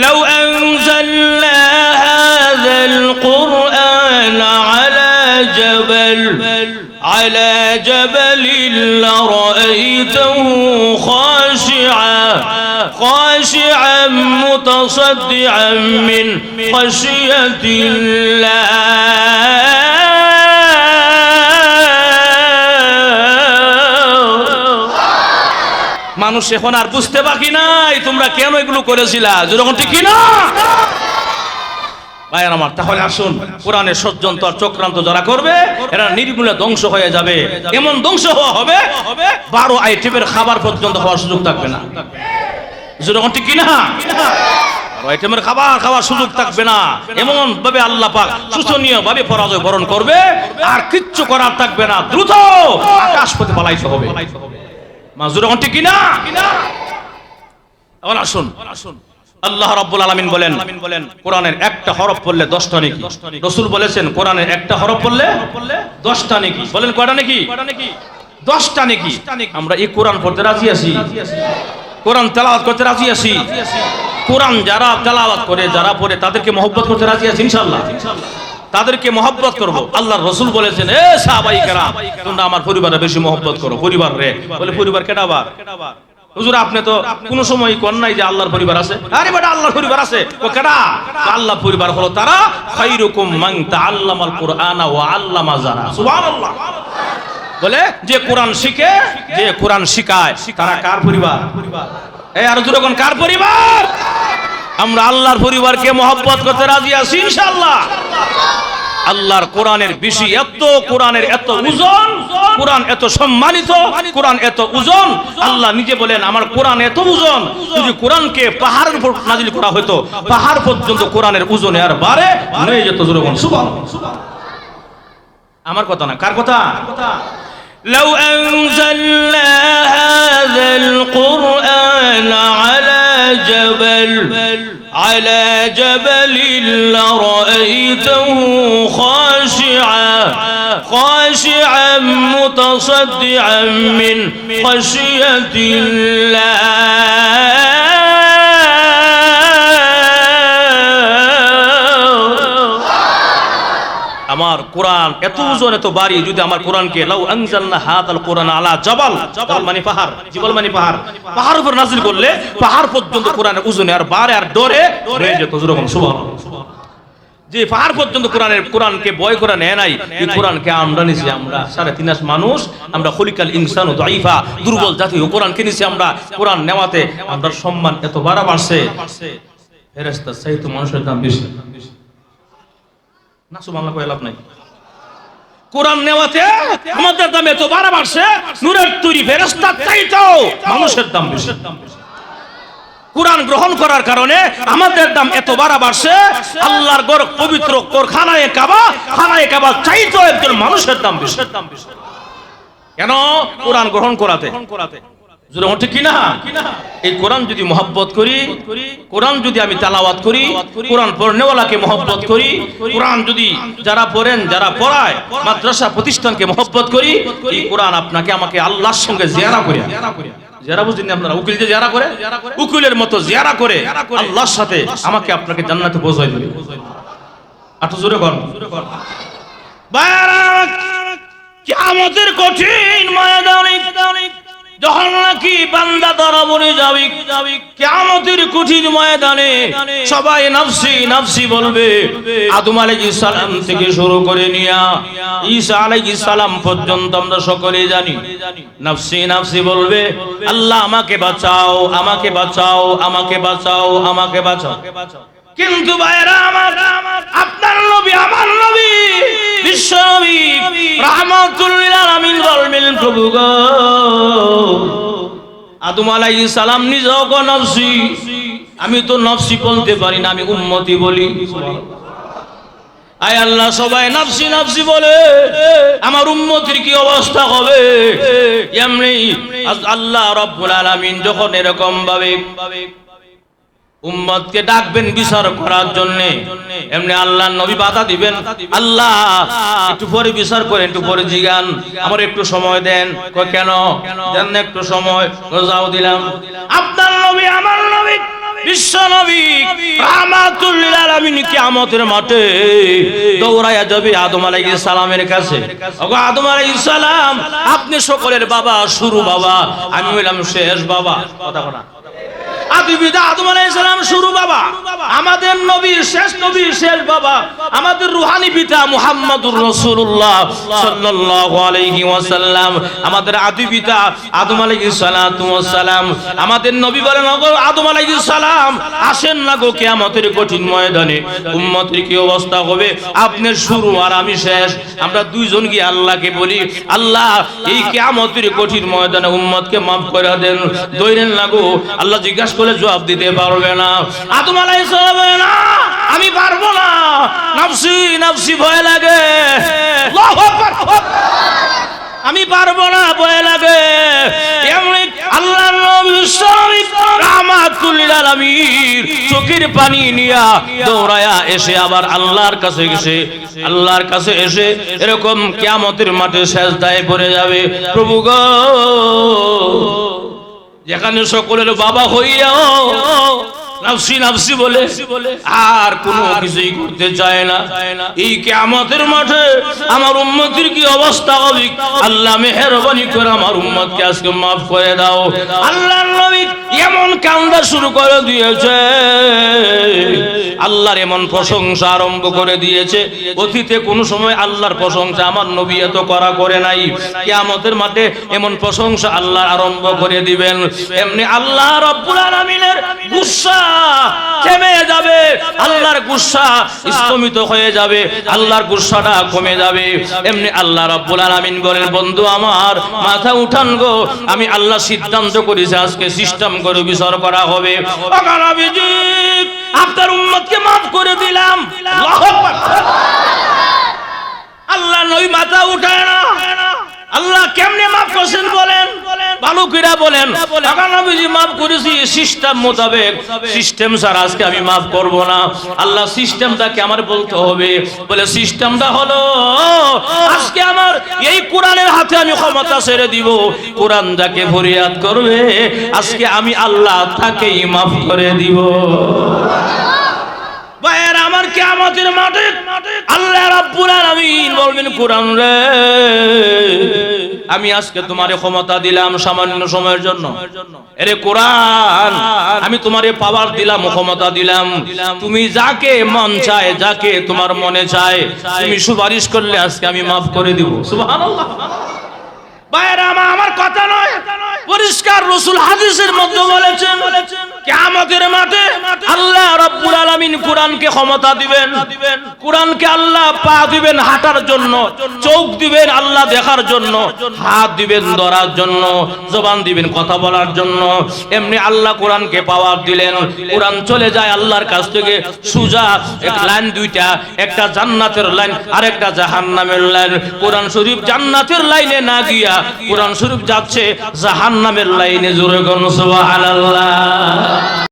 লাউ আনজালনা হাযাল কুরআন على جبل لرأيته خاشعا متصدعا من خشية الله মানুষ এখন আর বুঝতে বাকি নাই তোমরা কেন এগুলো করেছিলা যখন ঠিক না ভাইয়ের আমার। তাহলে আসুন, কোরআনের ষড়যন্ত্র চক্রান্ত যারা করবে এরা নির্মূলে ধ্বংস হয়ে যাবে। এমন ধ্বংস হওয়া হবে 12 আইটেমের খাবার পর্যন্ত খাওয়ার সুযোগ থাকবে না। যখন ঠিক কিনা 12 আইটেমের খাবার খাওয়ার সুযোগ থাকবে না। এমন ভাবে আল্লাহ পাক শোচনীয় ভাবে পরাজয় বরণ করবে, আর কিচ্ছু করার থাকবে না। দ্রুত আকাশ পথে পালাইতে হবে। মা যখন ঠিক কিনা। এখন আসুন, আল্লাহ রাব্বুল আলামিন বলেন কোরআনের একটা হরফ পড়লে 10টা নেকি। রাসূল বলেছেন কোরআনের একটা হরফ পড়লে 10টা নেকি। বলেন কয়টা নেকি? 10টা নেকি। আমরা এই কোরআন পড়তে রাজি আছি, কোরআন তেলাওয়াত করতে রাজি আছি। কোরআন যারা তেলাওয়াত করে, যারা পড়ে, তাদেরকে মহব্বত করতে রাজি আছি ইনশাআল্লাহ। তাদেরকে মহব্বত করব। আল্লাহর রাসূল বলেছেন, এ সাহাবায়ে কেরাম, তোমরা আমার পরিবারে বেশি মহব্বত করো। পরিবার রে বলে পরিবার কেডাবার? হুজুর আপনি তো কোন সময় কোন নাই যে আল্লাহর পরিবার আছে। আরে বেটা আল্লাহর পরিবার আছে। ও কেডা? আল্লাহর পরিবার হলো তারা খায়রুকুম মান তাআল্লামাল কুরআনা ওয়া আল্লামা যারা। সুবহানাল্লাহ। বলে যে কোরআন শিখে, যে কোরআন শিখায়, তারা কার পরিবার? এই আর জোরে কোন কার পরিবার? আমরা আল্লাহর পরিবারকে মহব্বত করতে রাজি আছি ইনশাআল্লাহ। আল্লাহর কোরআনের বেশি, এত কোরআনের এত ওজন, কোরআন এত সম্মানিত, কোরআন এত ওজন। আল্লাহ নিজে বলেন আমার কোরআন এত ওজন, যদি কোরআনকে পাহাড়ের উপর নাজিল করা হতো, পাহাড় পর্যন্ত কোরআনের ওজন আর বাড়ে হয়ে যেত। সুবহানাল্লাহ। আমার কথা না, কার কথা? লাউ আনজালনা হাযাল কুরআন على جبل لرأيته خاشعا متصدعا من خشية الله আমার কোরআন এত ওজন এত ভারী, যদি আমার কোরআনকে লাউ আনজালনা হাযাল কুরআন আলা জাবাল, জাবাল মানে পাহাড়, জিবাল মানে পাহাড়, পাহাড়ের উপর নাযিল করলে পাহাড় পর্যন্ত কোরআনের ওজনে আর বাড়ে আর ডরে হয়ে যেত। সুবহানাল্লাহ। যে পাহাড় পর্যন্ত কোরআনকে ভয় করে নেয় নাই, এই কোরআনকে আমরা নিছি। আমরা 3.5 মানুষ, আমরা খলিকাল ইনসানু দাঈফা, দুর্বল জাতি, কোরআনকে নিছি আমরা। কোরআন নেওয়াতে আমাদের সম্মান এত বাড়ছে, ফেরেশতা চাইতো মানুষের দাম বেশি না। সুবহানাল্লাহ কই লাভ নাই। কোরআন নেওয়াতে আমাদের দাম এত বাড়ছে, নূরের তৈরি ফেরেশতা চাইতো মানুষের দাম বেশি। কোরআন গ্রহণ করার কারণে আমাদের দাম এত বাড়ছে, আল্লাহর ঘর পবিত্র খানায়ে কাবা চাইতো একজন মানুষের দাম বেশি। কেন? কোরআন গ্রহণ করাতে। ঠিক কিনা? এই কোরআন যদি মহব্বত করি, কোরআন যদি আমি তেলাওয়াত করি, কোরআন পড়নেওয়ালাকে মহব্বত করি, কোরআন যদি যারা পড়েন, যারা পড়ায়, মাদ্রাসা প্রতিষ্ঠানকে মহব্বত করি, এই কোরআন আপনাকে আমাকে আল্লাহর সঙ্গে জিয়ারা করে, যারা বুঝেন আপনারা উকিল যে জিয়ারা করে, উকিলের মতো জিয়ারা করে আল্লাহর সাথে আমাকে আপনাকে জান্নাতে পৌঁছায় দেবে। আটো জোরে কর। কিয়ামতের কঠিন ময়দানে যখন নাকি বান্দা দরবারে যাবে, কিয়ামতের কঠিন ময়দানে সবাই নাফসি নাফসি বলবে। আদম আলাইহিস সালাম থেকে শুরু করে নিয়া ঈসা আলাইহিস সালাম পর্যন্ত আমরা সকলে জানি নাফসি নাফসি বলবে। আল্লাহ আমাকে বাঁচাও, আমাকে বাঁচাও, আমাকে বাঁচাও, আমাকে বাঁচাও। কিন্তু ভাইরা আমার, আপনার নবী, আমার নবী, বিশ্ব নবী রাহমাতুল লিল আলামিন বলবেন, প্রভু গো, আদম আলাইহিস সালাম নিজেও গো নফসি, আমি তো নফসি বলতে পারি না, আমি উম্মতি বলি। আয় আল্লাহ, সবাই নফসি নফসি বলে, আমার উম্মতির কি অবস্থা হবে? এমনি আল্লাহ রাব্বুল আলামিন যখন এরকম ভাবে উম্মতকে ডাকবেন বিচার করার জন্য, এমনি আল্লাহ নবী বাধা দিবেন। আল্লাহ একটু পরে বিচার করেন, একটু পরে জিগান, আমার একটু সময় দেন। কেন দেন? একটু সময় যাও দিলাম। আপনার নবী, আমার নবী বিশ্বনবী রাহমাতুল লিল আলামিন কিয়ামতের মাঠে দৌড়ায়া যাবে আদম আলাইহিস সালামের কাছে। ওগো আদম আলাইহিস সালাম, আপনি সকলের বাবা, শুরু বাবা, আমি হইলাম শেষ বাবা। কথা বলা আদিবিদা আদম আলাইহিস সালাম শুরু বাবা, আমাদের নবী শেষ নবী শেষ বাবা, আমাদের রূহানি পিতা মুহাম্মদুর রাসূলুল্লাহ সাল্লাল্লাহু আলাইহি ওয়াসাল্লাম, আমাদের আদি পিতা আদম আলাইহিস সালাতু ওয়াস সালাম। আমাদের নবী বলেন, ওগো আদম আলাইহিস সালাম, আসেন না গো কিয়ামতের কঠিন ময়দানে, উম্মতের কি অবস্থা হবে? আপনি শুরু আর আমি শেষ। আমরা দুইজন গিয়ে আল্লাহকে বলি, আল্লাহ এই কিয়ামতের কঠিন ময়দানে উম্মতকে maaf করে দেন, দইরেন না গো। আল্লাহ জিজ্ঞাসা করে জবাব দিতে পারবে না। আদম আলাইহিস সালাম বলে, না আমি পারবো না, নফসি নফসি ভয় লাগে, আল্লাহু আকবার, আমি পারবো না, ভয় লাগে। এমনি আল্লাহর নবী রাহমাতুল লিল আলামিন চোখের পানি নিয়া দৌড়ায়া এসে আবার আল্লাহর কাছে গেছে, আল্লাহর কাছে এসে এরকম কিয়ামতের মাঠে সিজদায় পড়ে যাবে, প্রভু গো, যেখানে সকলের বাবা হইয়াও নফসি নফসি বলে আর কোনো কিছুই করতে চায় না, এই কিয়ামতের মাঠে আমার উম্মতের কি অবস্থা হবে? আল্লাহ মেহেরবানি করে আমার উম্মতকে আজকে maaf করে দাও। আল্লাহর নবী এমন কান্দা শুরু করে দিয়েছে, আল্লাহর এমন প্রশংসা আরম্ভ করে দিয়েছে, অতীতে কোন সময় আল্লাহর প্রশংসা আমার নবী এত করা করে নাই, কিয়ামতের মাঠে এমন প্রশংসা আল্লাহ আরম্ভ করে দিবেন। এমনি আল্লাহ রাব্বুল আলামিনের গুসা থেমে যাবে, আল্লাহর গুসা স্তমিত হয়ে যাবে, আল্লাহর গুসাটা কমে যাবে। এমনি আল্লাহ রাব্বুল আলামিন বলেন, বন্ধু আমার মাথা উঠান গো, আমি আল্লাহ সিদ্ধান্ত করেছি আজকে সিস্টেম করে বিচার করা হবে। নবীজি আপনার উম্মতকে maaf করে দিলাম। আল্লাহু আকবার। আল্লাহ নবী মাথা উঠায় না। আল্লাহ কেমনে maaf করছেন বলেন, ভালো করে বলেন। নবীজি maaf করেছি সিস্টেম মোতাবেক, সিস্টেম স্যার আজকে আমি maaf করব না। আল্লাহ সিস্টেমটাকে আমার বলতে হবে, বলে সিস্টেমটা হলো আজকে আমার এই কোরআনের হাতে আমি ক্ষমতা ছেড়ে দিব, কোরআন যাকে ফরিয়াদ করবে আজকে আমি আল্লাহ তাকেই maaf করে দিব। ভাইয়ের আমার কিয়ামতের মাঠে আল্লাহ রাব্বুল আলামিন বলবেন, কোরআন রে আমি আজকে তোমারে ক্ষমতা দিলাম সামান্য সময়ের জন্য, এরে কোরআন আমি তোমারে পাওয়ার দিলাম, ক্ষমতা দিলাম, তুমি যাকে মন চায়, যাকে তোমার মনে চায় তুমি সুপারিশ করলে আজকে আমি maaf করে দিব। সুবহানাল্লাহ। ভাইয়েরা আমার কথা নয়, পরিষ্কার রাসূল হাদিসের মধ্যে বলেছেন, কিয়ামতের মাঠে আল্লাহ রাব্বুল আলামিন কোরআনকে ক্ষমতা দিবেন, কোরআনকে আল্লাহ পা দিবেন হাঁটার জন্য, চোখ দিবেন আল্লাহ দেখার জন্য, হাত দিবেন ধরার জন্য, জবান দিবেন কথা বলার জন্য। এমনি আল্লাহ কোরআনকে পাওয়ার দিলেন, কোরআন চলে যায় আল্লাহর কাছ থেকে সুজা এক লাইন দুইটা, একটা জান্নাতের লাইন আর একটা জাহান্নামের লাইন। কোরআন শরীফ জান্নাতের লাইনে না গিয়া কোরআন শরীফ যাচ্ছে জাহান্নামের লাইনে। জোরে গণ সুবহানাল্লাহ।